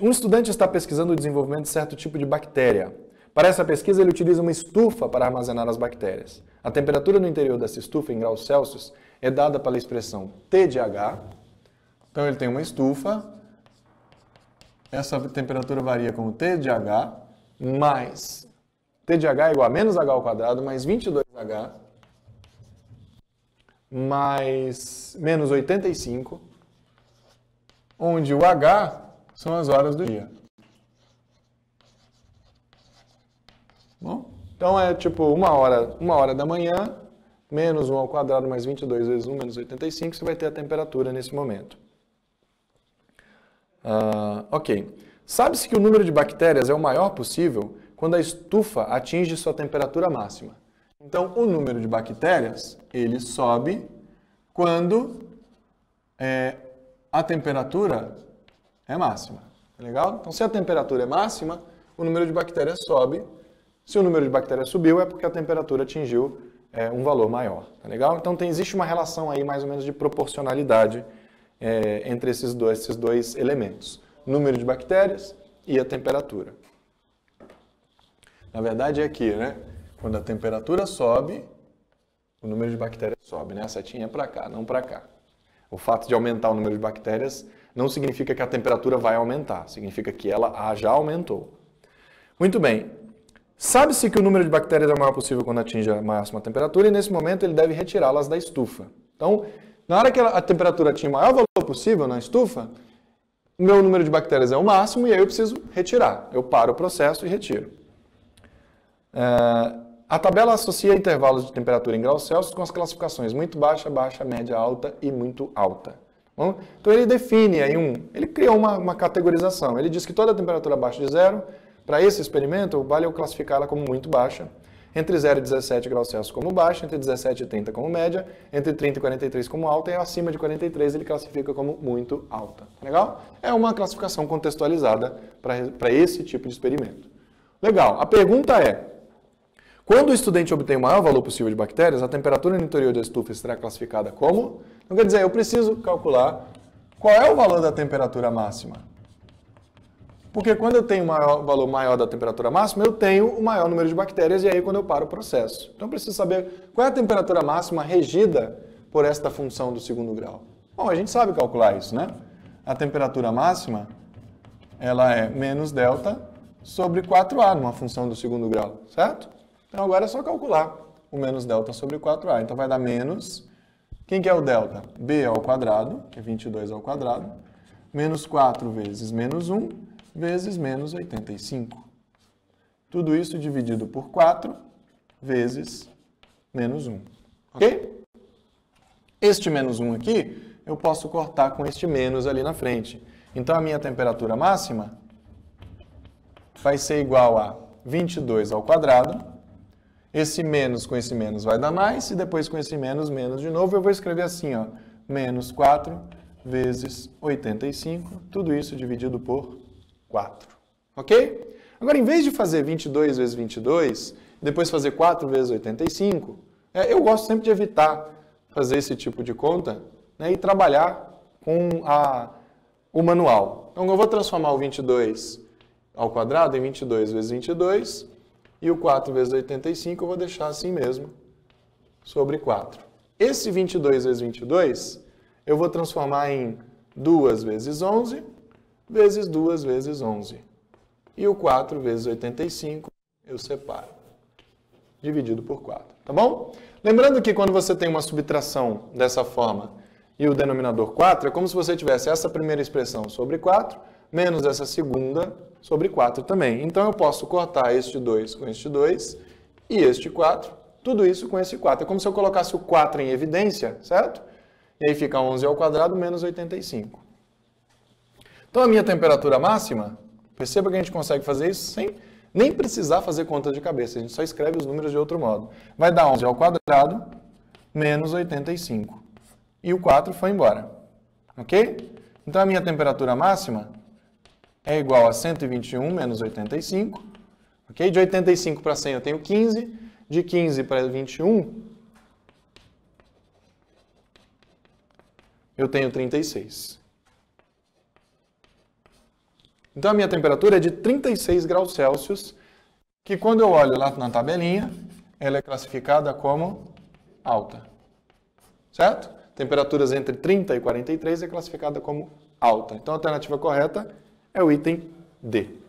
Um estudante está pesquisando o desenvolvimento de certo tipo de bactéria. Para essa pesquisa, ele utiliza uma estufa para armazenar as bactérias. A temperatura no interior dessa estufa, em graus Celsius, é dada pela expressão T de H. Então, ele tem uma estufa. Essa temperatura varia com T de H mais... T de H é igual a menos H ao quadrado mais 22H mais menos 85, onde o H são as horas do dia. Bom, então é tipo uma hora da manhã, menos 1 ao quadrado mais 22 vezes 1 menos 85, você vai ter a temperatura nesse momento. Ok. Sabe-se que o número de bactérias é o maior possível quando a estufa atinge sua temperatura máxima. Então, o número de bactérias, ele sobe quando a temperatura é máxima. Tá legal? Então, se a temperatura é máxima, o número de bactérias sobe. Se o número de bactérias subiu, é porque a temperatura atingiu um valor maior. Tá legal? Então, existe uma relação aí, mais ou menos, de proporcionalidade entre esses dois elementos. Número de bactérias e a temperatura. Na verdade, é aqui, né? Quando a temperatura sobe, o número de bactérias sobe, né? A setinha é para cá, não para cá. O fato de aumentar o número de bactérias não significa que a temperatura vai aumentar, significa que ela já aumentou. Muito bem. Sabe-se que o número de bactérias é o maior possível quando atinge a máxima temperatura e, nesse momento, ele deve retirá-las da estufa. Então, na hora que a temperatura atinge o maior valor possível na estufa, o meu número de bactérias é o máximo e aí eu preciso retirar. Eu paro o processo e retiro. A tabela associa intervalos de temperatura em graus Celsius com as classificações muito baixa, baixa, média, alta e muito alta. Bom, então ele define aí ele cria uma categorização. Ele diz que toda temperatura abaixo de zero, para esse experimento, vale eu classificá-la como muito baixa, entre 0 e 17 graus Celsius como baixa, entre 17 e 30 como média, entre 30 e 43 como alta e acima de 43 ele classifica como muito alta. Legal? É uma classificação contextualizada para esse tipo de experimento. Legal. A pergunta é: quando o estudante obtém o maior valor possível de bactérias, a temperatura no interior da estufa será classificada como? Então, quer dizer, eu preciso calcular qual é o valor da temperatura máxima. Porque quando eu tenho um valor maior da temperatura máxima, eu tenho o maior número de bactérias e aí quando eu paro o processo. Então, eu preciso saber qual é a temperatura máxima regida por esta função do segundo grau. Bom, a gente sabe calcular isso, né? A temperatura máxima, ela é menos delta sobre 4A, numa função do segundo grau, certo? Então, agora é só calcular o menos delta sobre 4A. Então, vai dar menos... Quem que é o delta? B ao quadrado, que é 22 ao quadrado, menos 4 vezes menos 1, vezes menos 85. Tudo isso dividido por 4, vezes menos 1. Ok? Este menos 1 aqui, eu posso cortar com este menos ali na frente. Então, a minha temperatura máxima vai ser igual a 22 ao quadrado. Esse menos com esse menos vai dar mais, e depois com esse menos, menos de novo. Eu vou escrever assim, ó, menos 4 vezes 85, tudo isso dividido por 4. Ok? Agora, em vez de fazer 22 vezes 22, depois fazer 4 vezes 85, eu gosto sempre de evitar fazer esse tipo de conta, né, e trabalhar com o manual. Então, eu vou transformar o 22 ao quadrado em 22 vezes 22, e o 4 vezes 85 eu vou deixar assim mesmo, sobre 4. Esse 22 vezes 22, eu vou transformar em 2 vezes 11, vezes 2 vezes 11. E o 4 vezes 85 eu separo, dividido por 4. Tá bom? Lembrando que quando você tem uma subtração dessa forma e o denominador 4, é como se você tivesse essa primeira expressão sobre 4, menos essa segunda sobre 4 também. Então, eu posso cortar este 2 com este 2 e este 4, tudo isso com esse 4. É como se eu colocasse o 4 em evidência, certo? E aí fica 11 ao quadrado menos 85. Então, a minha temperatura máxima, perceba que a gente consegue fazer isso sem nem precisar fazer contas de cabeça. A gente só escreve os números de outro modo. Vai dar 11 ao quadrado menos 85. E o 4 foi embora. Ok? Então, a minha temperatura máxima é igual a 121 menos 85. Ok? De 85 para 100 eu tenho 15. De 15 para 21 eu tenho 36. Então a minha temperatura é de 36 graus Celsius, que quando eu olho lá na tabelinha, ela é classificada como alta. Certo? Temperaturas entre 30 e 43 é classificada como alta. Então a alternativa correta é o item D.